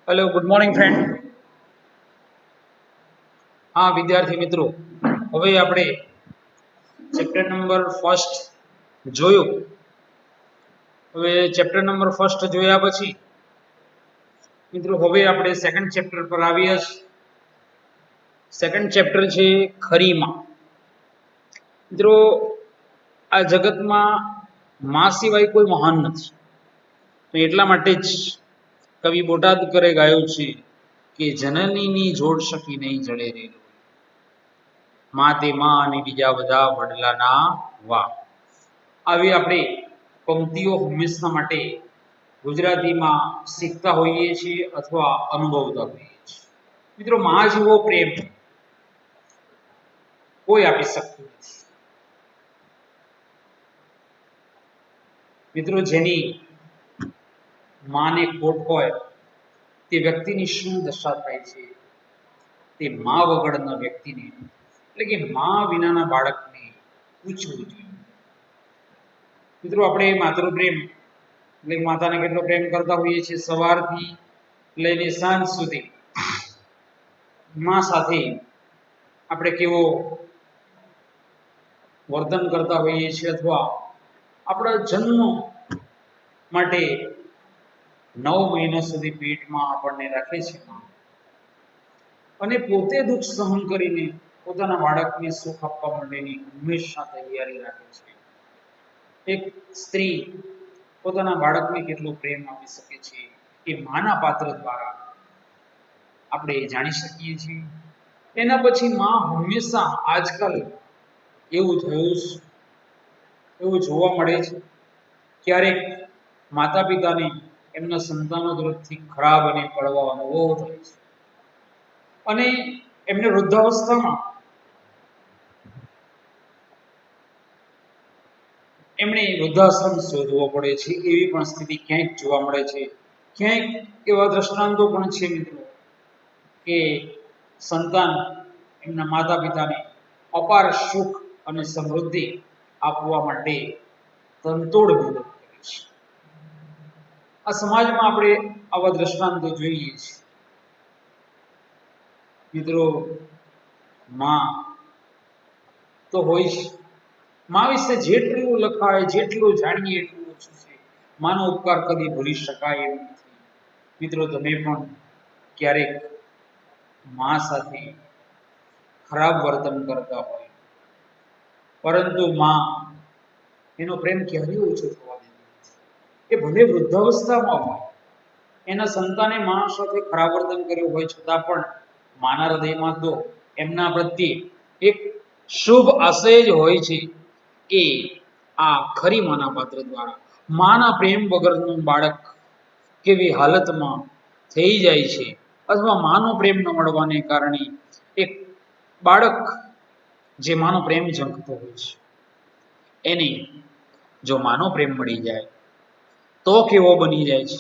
Hello, good morning friend. હા વિદ્યાર્થી મિત્રો, હવે આપણે ચેપ્ટર નંબર ફર્સ્ટ જોયું. હવે ચેપ્ટર નંબર ફર્સ્ટ જોયા પછી મિત્રો હવે આપણે સેકન્ડ ચેપ્ટર પર આવ્યા છીએ. સેકન્ડ ચેપ્ટર છે ખરીમાં. મિત્રો, આ જગતમાં માં સિવાય કોઈ મહાન નથી. તો એટલા માટે જ કવિ બોટાદકરે ગાયું છે કે જનનીની જોડ શકી નહીં જડે રે માં તે માં અને બીજા બધા વડલાના વા. આવી આપણે પંક્તિઓ હંમેશા માટે ગુજરાતીમાં શીખતા હોઈએ છીએ અથવા અનુભવતા હોઈએ છીએ. મિત્રો, માં જેવો પ્રેમ કોઈ આપી શકતું નથી. મિત્રો, જેની માને ખોટ હોય તે વ્યક્તિની શું દશા થાય છે તે મા વગરના વ્યક્તિને, એટલે કે મા વિનાના બાળકને પૂછવું જોઈએ. મિત્રો, આપણે માતૃપ્રેમ એટલે માતાને કેટલો પ્રેમ કરતા હોઈએ છીએ. સવારથી લઈને સાંજ સુધી મા સાથે આપણે કેવો વર્તન કરતા હોઈએ છીએ, અથવા આપણા જન્મ માટે 9 મહિના સુધી પેટમાં આપણને રાખે છે અને પોતે દુઃખ સહન કરીને પોતાના બાળકને સુખ આપવા માટેની હંમેશા તૈયારી રાખે છે. એક સ્ત્રી પોતાના બાળકને કેટલો પ્રેમ આપી શકે છે એ માના પાત્ર દ્વારા આપણે જાણી શકીએ છીએ. એના પછી માં હંમેશા આજકાલ એવું થયું એવું જોવા મળે છે, ક્યારેક માતા પિતાને એમના સંતાનો તરફથી ખરાબ અને કડવા અનુભવ થાય છે અને એમને વૃદ્ધાવસ્થામાં એમણે વૃદ્ધાશ્રમ શોધવો પડે છે. એવી પણ સ્થિતિ ક્યાંક જોવા મળે છે. ક્યાંક એવા દ્રષ્ટાંતો પણ છે મિત્રો કે સંતાન એમના માતા પિતાને અપાર સુખ અને સમૃદ્ધિ આપવા માટે તનતોડ મહેનત કરે છે. આ સમાજમાં આપણે આવા દ્રષ્ટાંતો જોઈએ છીએ. મિત્રો, માં તો હોય છે. માં વિશે જેટલું લખાય, જેટલું જાણીએ એટલું ઓછું છે. માનો ઉપકાર કદી ભૂલી શકાય એમ નથી. મિત્રો, તમે પણ ક્યારેક માં સાથે ખરાબ વર્તન કરતા હોય, પરંતુ માં એનો પ્રેમ ક્યારેય ઓછો થવા દેતો નથી. એ ભલે વૃદ્ધાવસ્થામાં હોય, એના સંતાને માં સાથે ખરાબ વર્તન કર્યું હોય છતાં પણ માના હૃદયમાં તો એમના પ્રત્યે એક શુભ આશય જ હોય છે કે આ ખરી માના પાત્ર દ્વારા માના પ્રેમ વગરનું બાળક કેવી હાલતમાં થઈ જાય છે, અથવા માનો પ્રેમ ન મળવાને કારણે એક બાળક જે માનો પ્રેમ ઝંખતો હોય છે એને જો માનો પ્રેમ મળી જાય તો કેવો બની જાય છે,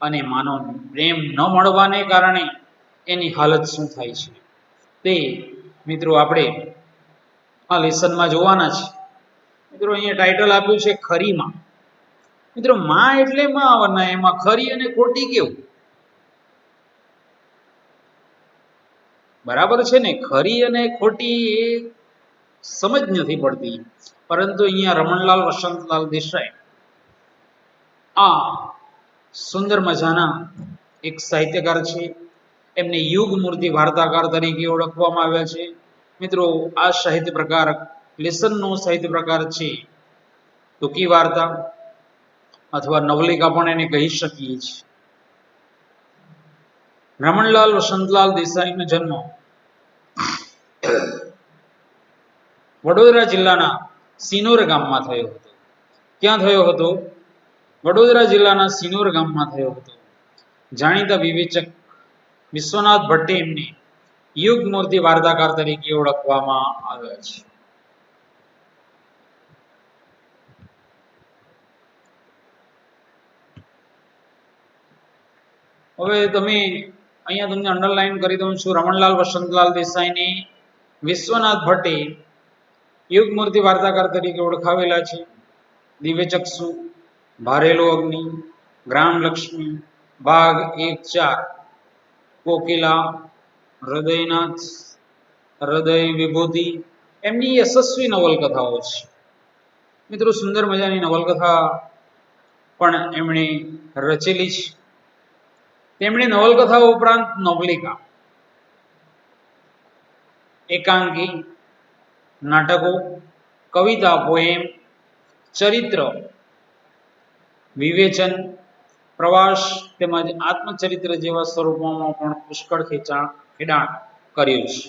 અને માનો પ્રેમ ન મળવાને કારણે એની હાલત શું થાય છે તે મિત્રો આપણે આ લેસનમાં જોવાના છે. મિત્રો, અહીંયા ટાઇટલ આપ્યું છે ખરી માં. મિત્રો, માં એટલે માં આવવાના, એમાં ખરી અને ખોટી કેવું? બરાબર છે ને, ખરી અને ખોટી એ સમજ નથી પડતી. પરંતુ અહીંયા રમણલાલ વસંતલાલ દેસાઈ આ સુંદર મજાના એક સાહિત્યકાર છે. એમને યુગ મૂર્તિ વાર્તાકાર તરીકે ઓળખવામાં આવ્યા છે. મિત્રો, આ સાહિત્ય પ્રકાર લેસનનો સાહિત્ય પ્રકાર છે ટૂંકી વાર્તા અથવા નવલિકા પણ એને કહી શકીએ છીએ. રમણલાલ વસંતલાલ દેસાઈનો જન્મ વડોદરા જિલ્લાના સિનોર ગામમાં થયો હતો. ક્યાં થયો હતો? વડોદરા જિલ્લાના સિનોર ગામમાં થયો હતો. જાણીતા વિવેચક વિશ્વનાથ ભટ્ટે એમને યુગ મૂર્તિ વાર્તાકાર તરીકે ઓળખવામાં આવ્યા છે. હવે તમે અહીંયા તમને અંડરલાઈન કરી દઉં છું. રમણલાલ વસંતલાલ દેસાઈને વિશ્વનાથ ભટ્ટે યુગ મૂર્તિ વાર્તાકાર તરીકે ઓળખાવેલા છે. દિવ્યચક્ષુ, ભારેલો અગ્નિ, ગ્રામ લક્ષ્મી, ભાગ 1-4 કોકિલા, હૃદયનાથ, હૃદય વિભૂતિ એમની યશસ્વી નવલકથાઓ છે. મિત્રો સુંદર મજાની નવલકથા પણ એમણે રચેલી છે. તેમણે નવલકથાઓ ઉપરાંત નવલિકા, એકાંકી, નાટકો, કવિતા, પોએમ, ચરિત્ર, વિવેચન, પ્રવાસ તેમજ આત્મચરિત્ર જેવા સ્વરૂપોમાં પણ પુષ્કળ ખેડાણ કર્યું છે.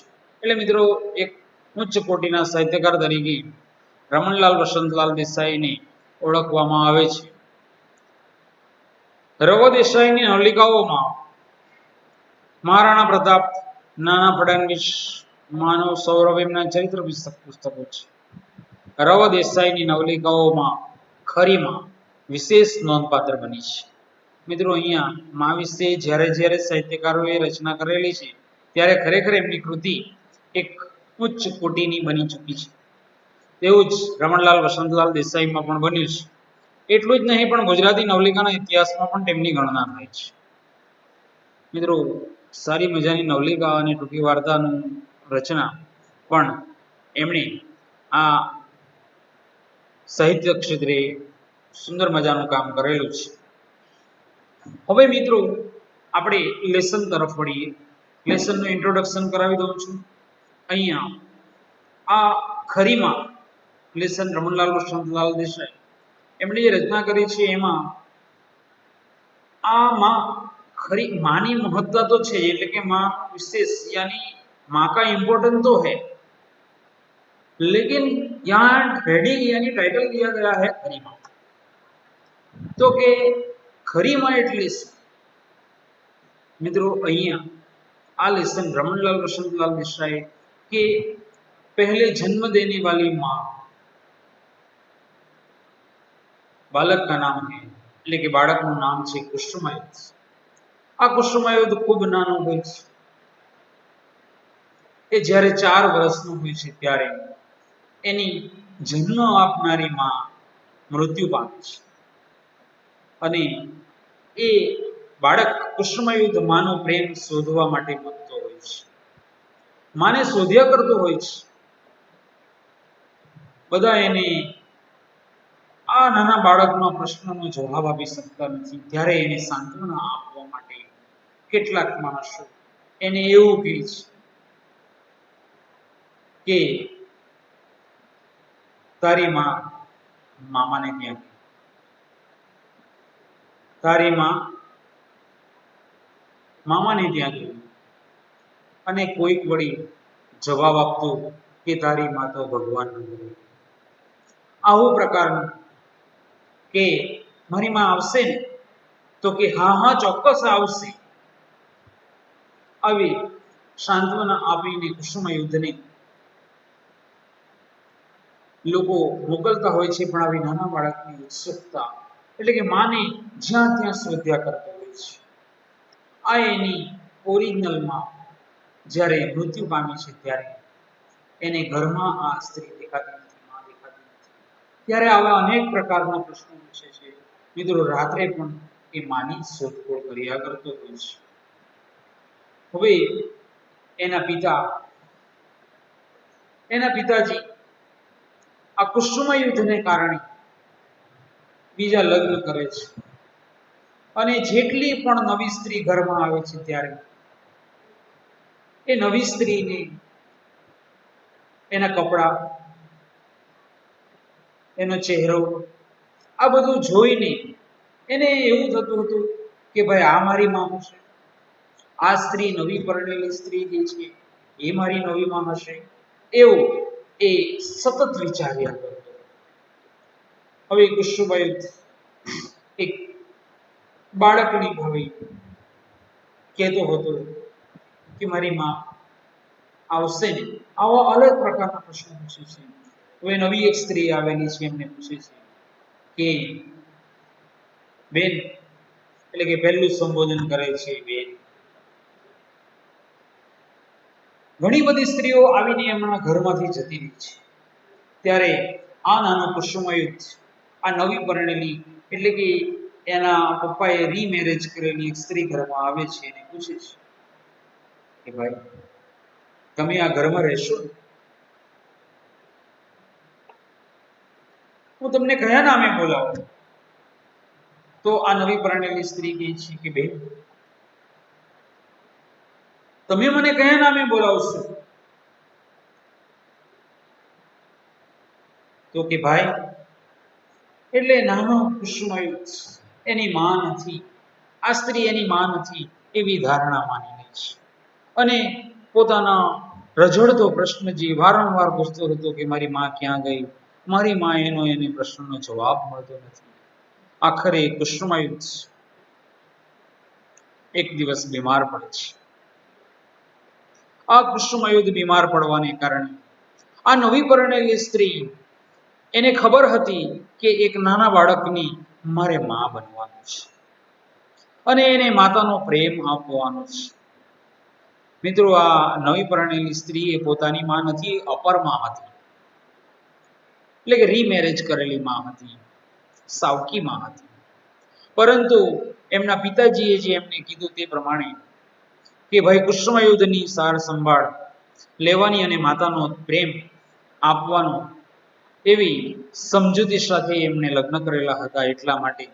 એટલે મિત્રો એક ઉચ્ચ કોટીના સાહિત્યકાર તરીકે રમણલાલ વસંતલાલ દેસાઈને ઓળખવામાં આવે છે. રવ દેસાઈની નવલિકાઓમાં મહારાણા પ્રતાપ, નાના ફડણવીસ, માનવ સૌરભ એમના ચરિત્ર પુસ્તકો છે. રવ દેસાઈની નવલિકાઓમાં ખરીમાં વિશેષ નોંધપાત્ર બની છે. મિત્રો અહીંયા મા વિશે જ્યારે જ્યારે સાહિત્યકારોએ રચના કરેલી છે ત્યારે ખરેખર એમની કૃતિ એક ઉચ્ચ કોટીની બની ચૂકી છે. તેવું જ રમણલાલ વસંતલાલ દેસાઈમાં પણ બન્યું છે. એટલું જ નહીં પણ ગુજરાતી નવલિકાના ઇતિહાસમાં પણ તેમની ગણના થાય છે. મિત્રો સારી મજાની નવલિકા અને ટૂંકી વાર્તાનું રચના પણ એમણે આ સાહિત્ય ક્ષેત્રે સુંદર મજાનું કામ કરેલું છે. હવે મિત્રો આપણે લેસન તરફ વળીએ. લેસનનું ઇન્ટ્રોડક્શન કરાવી દઉં છું. અહીંયા આ ખરીમાં લેસન રમણલાલ વસંતલાલ દેસાઈ એમણે જે રચના કરી છે એમાં આ માં खरी माँ की महत्ता तो है, એટલે કે माँ विशेष यानी माँ का इम्पोर्टेंस तो है, लेकिन यहाँ हेडिंग यानी टाइटल दिया गया है खरी माँ. तो के खरी माँ એટલે મિત્રો અહીંયા आ लेसन रमणलाल वसंतलाल देसाई के पहले जन्म देने वाली माँ बालक का नाम है, એટલે કે બાળકનું નામ છે કુસુમાયુધ. આ કુસુમાયુધ ખૂબ નાનો હોય છે. એ જ્યારે 4 વર્ષનો હોય છે ત્યારે એની જન્મ આપનારી માં મૃત્યુ પામે છે અને એ બાળક કુસુમાયુધ માનો પ્રેમ શોધવા માટે માંગતો હોય છે. માને શોધ્યા કરતો હોય છે. બધા એને આ નાના બાળકના પ્રશ્નનો જવાબ આપી શકતા નથી. ત્યારે એને સાંત્વના આપવા માટે કેટલાક માણસો એને એવું કહે છે કે તારી માં મામાને ત્યાં ગઈ, તારી માં મામાને ત્યાં ગઈ, અને કોઈક વળી જવાબ આપતો કે તારી માં તો ભગવાન નગરી. આવું પ્રકારનું કે મારી માં આવશે ને તો કે હા હા ચોક્કસ આવશે. આવી સાંત્વના આપીને કુસુમાયુદ્ધને લોકો મોકલતા હોય છે. પણ આવી નાના બાળકની ઉત્સુકતા એટલે કે માને જ્યાં ત્યાં શોધ્યા કરતો હોય છે. આ એની ઓરિજિનલમાં જ્યારે મૃત્યુ પામી છે ત્યારે એને ઘરમાં આ સ્ત્રી દેખાતી નથી, માં દેખાતી નથી. ત્યારે આવા અનેક પ્રકારના પ્રશ્નો પૂછે છે. મિત્રો રાત્રે પણ એ માની શોધખોળ કર્યા કરતો હોય છે. હવે એના પિતાજી આ કુસુમાયુદ્ધને કારણે બીજા લગ્ન કરે છે અને જેટલી પણ નવી સ્ત્રી ઘરમાં આવે છે ત્યારે એ નવી સ્ત્રીને એના કપડા, એનો ચહેરો આ બધું જોઈને એને એવું થતું હતું કે ભાઈ આ મારી માં હશે, આ સ્ત્રી નવી પરણેલી સ્ત્રી જે છે એ મારી નવી માં હશે, એવું એ સતત વિચાર્યા કરતો. હવે કુસુમાયુદ્ધ એક બાળકની ભાવી કહેતો હતો કે મારી માં આવશે ને. આવા અલગ પ્રકારના પ્રશ્નો પૂછે છે. હવે નવી એક સ્ત્રી આવેલી છે, એમને પૂછે છે કે બેન, એટલે કે પહેલું સંબોધન કરે છે બેન. ઘણી બધી સ્ત્રીઓ આવીને એમના ઘરમાંથી જતી રહી છે. ત્યારે આ નાનો કુસુમાયુદ્ધ આ નવી પરણેલી એટલે કે એના પપ્પાએ રીમેરેજ કરેલી એક સ્ત્રી ઘરમાં આવે છે અને પૂછે છે કે ભાઈ તમે આ ઘરમાં રહેશો? હું તમને કયા નામે બોલાવું? તો આ નવી પરણેલી સ્ત્રી કહે છે કે બેન તમે મને કયા નામે બોલાવશો? તો કે ભાઈ એટલે નાનો કુસુમાયુધ એની માં નથી, આ સ્ત્રી એની માં નથી એવી ધારણા માની લે છે અને પોતાના રઝળતો પ્રશ્ન જે વારંવાર પૂછતો હતો કે મારી માં ક્યાં ગઈ, મારી માં એને પ્રશ્નનો જવાબ મળતો નથી. આખરે કુસુમાયુધ એક દિવસ બીમાર પડે છે. આ કુસુમાયુધ બીમાર પડવાને કારણે આ નવી પરણેલી સ્ત્રી એને ખબર હતી કે એક નાના બાળકની મારે માં બનવાનું છે અને એને માતાનો પ્રેમ આપવાનો છે. મિત્રો, આ નવી પરણેલી સ્ત્રી એ પોતાની માં નથી, અપર માં હતી, એટલે કે રીમેરેજ કરેલી માં હતી, સાવકી માં હતી. પરંતુ એમના પિતાજીએ જે એમને કીધું તે પ્રમાણે કે ભાઈ કુસુમાયુધની સાર સંભાળ લેવાની અને માતાનો પ્રેમ આપવાનો એવી સમજૂતી સાથે એમને લગ્ન કરેલા હતા. એટલા માટે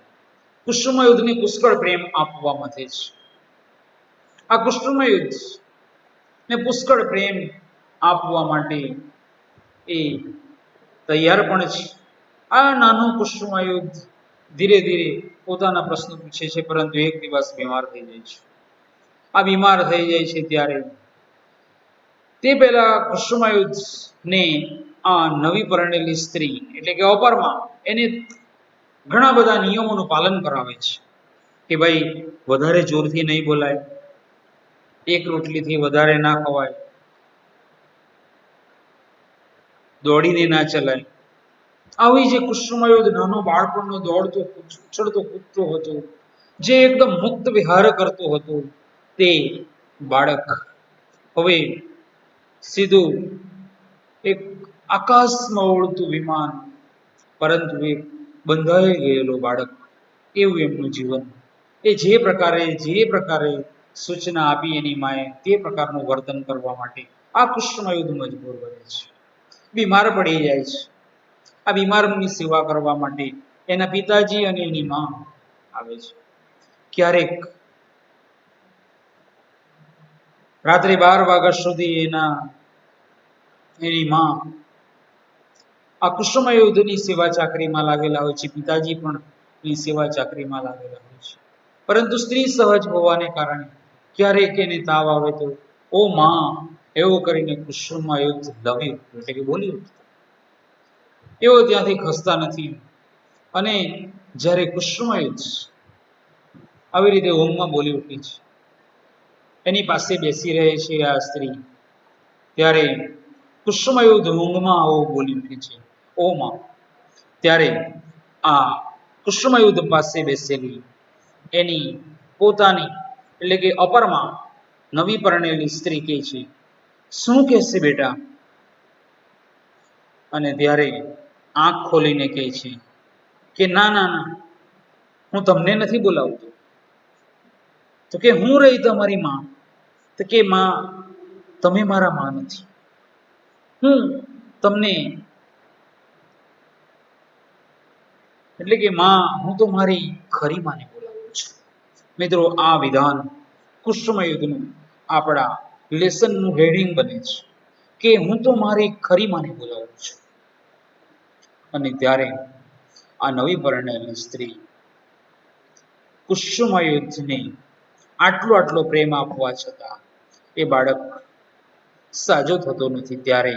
કુસુમાયુધને પુષ્કળ પ્રેમ આપવા મથે છે. આ કુસુમાયુધ ને પુષ્કળ પ્રેમ આપવા માટે એ તૈયાર પણ છે. આ નાનું કુસુમાયુધ ધીરે ધીરે પોતાના પ્રશ્નો પૂછે છે, પરંતુ એક દિવસ બીમાર થઈ જાય છે. આ બીમાર થઈ જાય છે ત્યારે તે પહેલા કુસુમાયુધ ને આ નવી પરણેલી સ્ત્રી એટલે કે અપરમાં એને ઘણા બધા નિયમોનું પાલન કરાવે છે કે ભાઈ વધારે જોરથી નહીં બોલાય, એક રોટલીથી વધારે ના ખવાય, દોડીને ના ચલાય. આવી જે કુસુમાયુધ નાનો બાળપણનો દોડતો ઉછળતો કૂદતો હતો, જે એકદમ મુક્ત વિહાર કરતો હતો, તે બાળક હવે સીધું એક આકાશમાં ઉડતું વિમાન, પરંતુ એક બંધાઈ ગયેલો બાળક એવું એમનું જીવન. એ જે પ્રકારે સૂચના આપી એની માએ તે પ્રકારનું વર્તન કરવા માટે આ કુસુમાયુધ મજબૂર બને છે, બીમાર પડી જાય છે. આ બીમારની સેવા કરવા માટે એના પિતાજી અને એની માં આવે છે. ક્યારેક રાત્રે 12 વાગ્યા સુધી એની માં આ કુસુમાયુધની સેવા ચાકરીમાં લાગેલા હોય છે. પિતાજી પણ એની સેવા ચાકરીમાં લાગેલા હોય છે. પરંતુ સ્ત્રી સહજ હોવાને કારણે ક્યારેક એને તાવ આવે તો ઓ માં એવું કરીને કુસુમાયુધ લવી એટલે કે બોલી ઉઠતા. એઓ ત્યાંથી ખસતા નથી અને જ્યારે કુસુમાયુધ આવી રીતે ઊંઘમાં બોલી ઉઠી છે, એની પાસે બેસી રહે છે આ સ્ત્રી, ત્યારે કુસુમાયુધ ઊંઘમાં આવો બોલી ઉઠે છે, ઓ માં. ત્યારે આ કુસુમાયુધ પાસે બેસેલી એની પોતાની એટલે કે અપરમાં નવી પરણેલી સ્ત્રી કહે છે, શું કહેશે બેટા? અને ત્યારે આંખ ખોલીને કહે છે કે ના ના ના, હું તમને નથી બોલાવતો. તો કે હું રહી તમારી માં? તો કે માં તમે મારા માં નથી, હું તમને એટલે કે માં હું તો મારી ખરી માને બોલાવું છું. મિત્રો, આ વિધાન કુસુમાયુધનું આપણા લેસનનું હેડિંગ બને છે કે હું તો મારી ખરી માને બોલાવું છું. અને ત્યારે આ નવી પરણેલી સ્ત્રી કુસુમાયુધને આટલો પ્રેમ આપવા છતાં એ બાળક સાજો થતો નથી. ત્યારે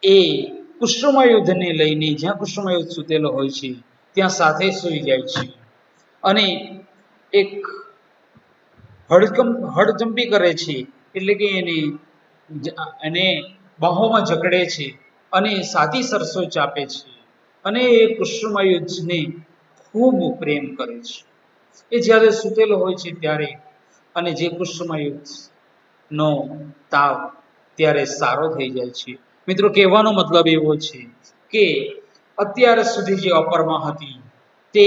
એ કુસુમાયુધને લઈને જ્યાં કુસુમાયુધ સૂતેલો હોય છે ત્યાં સાથે સૂઈ જાય છે અને એક હડકંપી કરે છે, એટલે કે એને બાહોમાં જકડે છે અને સાથી સરસો ચાપે છે અને એ કુસુમાયુધને ખૂબ પ્રેમ કરે છે. એ જ્યારે સૂતેલો હોય છે ત્યારે અને જે કુસુમાયુધ નો તાવ ત્યારે સારો થઈ જાય છે. મિત્રો, કહેવાનો મતલબ એવો છે કે અત્યાર સુધી જે અપરમાં હતી તે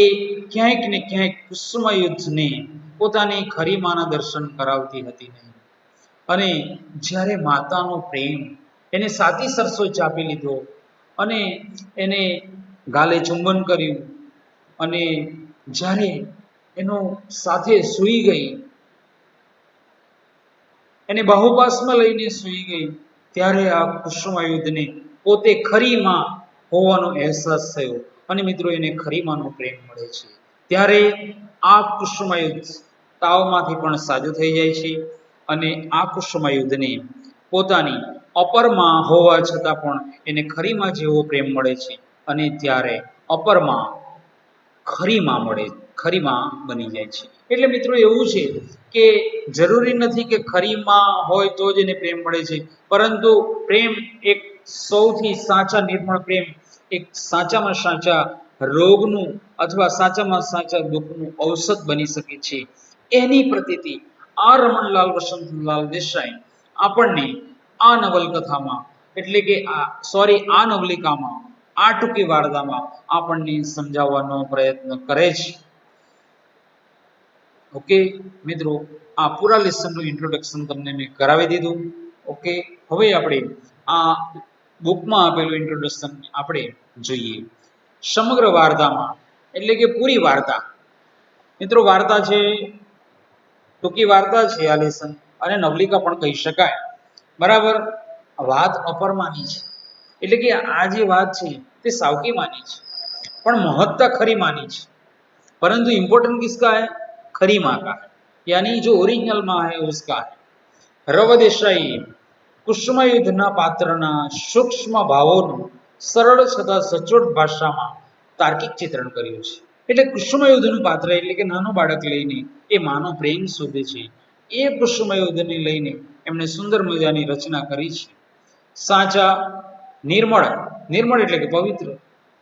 ક્યાંક ને ક્યાંક કુસુમાયુદ્ધને પોતાની ખરી માના દર્શન કરાવતી હતી નહીં. અને જ્યારે માતાનો પ્રેમ એને સાતી સરસો ચાપી લીધો અને એને ગાલે ચુંબન કર્યું અને જ્યારે એનો સાથે સૂઈ ગઈ, એને બાહુપાસમાં લઈને સૂઈ ગઈ, ત્યારે આ કુસુમાયુદ્ધને પોતે ખરી માં હોવાનો અહેસાસ થયો અને મિત્રો એને ખરી માનો પ્રેમ મળે છે. ત્યારે આ કુસુમાયુદ્ધ તાવમાંથી પણ સાજો થઈ જાય છે અને આ કુસુમાયુદ્ધને પોતાની અપરમાં હોવા છતાં પણ એને ખરીમાં જેવો પ્રેમ મળે છે અને ત્યારે અપરમાં ખરીમાં મળે, ખરીમાં બની જાય છે. એટલે મિત્રો એવું છે કે જરૂરી નથી કે ખરીમાં હોય તો જ એને પ્રેમ મળે છે, પરંતુ પ્રેમ એક સૌથી સાચા નિર્મળ પ્રેમ એક સાચામાં સાચા રોગનું અથવા સાચામાં સાચા દુઃખનું ઔષધ બની શકે છે. એની પ્રતીતિ આ રમણલાલ વસંતલાલ દેસાઈ આપણને આ નવલકથામાં એટલે કે આ નવલિકામાં આ ટૂંકી વાર્તામાં આપણને સમજાવવાનો પ્રયત્ન કરે છે. ઓકે મિત્રો, આ પૂરા લેસનનું ઇન્ટ્રોડક્શન તમને મેં કરાવી દીધું. ઓકે, હવે આપણે આ બુકમાં આપેલું ઇન્ટ્રોડક્શન આપણે જોઈએ. સમગ્ર વાર્તામાં એટલે કે પૂરી વાર્તા, મિત્રો વાર્તા છે, ટૂંકી વાર્તા છે આ લેસન અને નવલિકા પણ કહી શકાય. બરાબર, વાત અપરમાની છે એટલે કે આ જે વાત છે તે સાવકી માની છે પણ महत्ता खरी मानी है, परंतु इंपॉर्टेंट किसका है? खरी माँ का, यानी जो ओरिजिनल माँ है उसका है. રવ દેસાઈએ કુસુમાયુદ્ધના પાત્રના સૂક્ષ્મ ભાવોનું સરળ છતાં સચોટ ભાષામાં તાર્કિક ચિત્રણ કર્યું છે. એટલે કુસુમાયુદ્ધનું પાત્ર એટલે કે નાનું બાળક લઈને એ માનો પ્રેમ શોધે છે, એ કુસુમાયુદ્ધને લઈને એમણે સુંદર મજાની રચના કરી છે. સાચા, निर्मल, निर्मल એટલે કે પવિત્ર,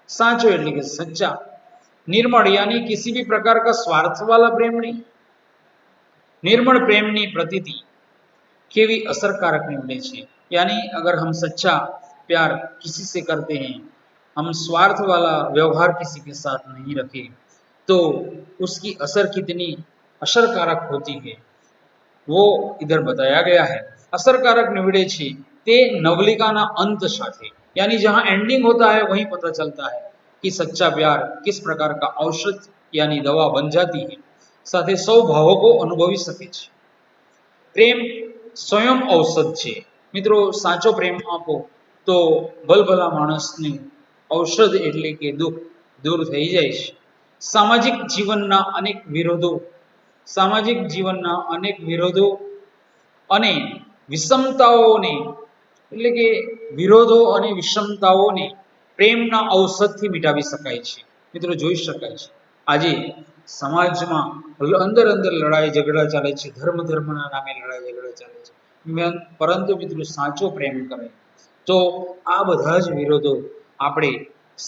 साचो એટલે કે सच्चा, निर्मल यानी किसी भी प्रकार का स्वार्थ वाला प्रेम नहीं. निर्मल प्रेम ની प्रतीति केवी असरकारक निवड़े छे, यानी अगर हम सच्चा प्यार किसी से करते हैं, हम स्वार्थ वाला व्यवहार किसी के साथ नहीं रखे तो उसकी असर कितनी असरकारक होती है वो इधर बताया गया है. असरकारक निवड़े छे ते नवलिकाना अंत साथे, यानी जहां एंडिंग होता है वहीं पता चलता है कि सच्चा प्यार किस प्रकार का औषध यानी दवा बन जाती है, साथे सौ भावों को अनुभवी सके छे. प्रेम स्वयं औषध छे. મિત્રો સાચો પ્રેમ આપો તો ભલભલા માણસની ઔષધ એટલે કે દુઃખ દૂર થઈ જાય છે. સામાજિક જીવનના અનેક વિરોધો, સામાજિક જીવનના અનેક વિરોધો અને વિષમતાઓને એટલે કે વિરોધો અને વિષમતાઓને પ્રેમના ઔષધથી મિટાવી શકાય છે. મિત્રો જોઈ શકાય છે આજે સમાજમાં અંદર અંદર લડાઈ ઝઘડા ચાલે છે, ધર્મ ધર્મના નામે લડાઈ ઝઘડા ચાલે છે, પરંતુ મિત્રો સાચો પ્રેમ કરે તો આ બધા જ વિરોધો આપણે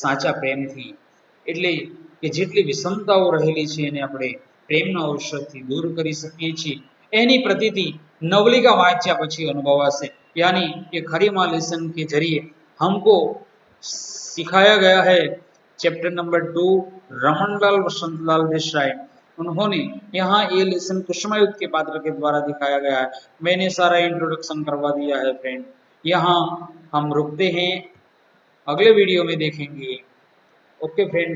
સાચા પ્રેમથી એટલે કે જેટલી વિષમતાઓ રહેલી છે એને આપણે પ્રેમના ઔષધથી દૂર કરી શકીએ છીએ. એની પ્રતીતિ नवलिका वाच्या पछी अनुभवासे, यानी ये खरी माँ लेसन के जरिए हमको सिखाया गया है. चैप्टर नंबर 2 रमणलाल वसंतलाल देसाई, उन्होंने यहाँ ये लेसन कुसुमायुद्ध के पात्र के द्वारा दिखाया गया है. मैंने सारा इंट्रोडक्शन करवा दिया है फ्रेंड. यहाँ हम रुकते हैं, अगले वीडियो में देखेंगे. Okay friend.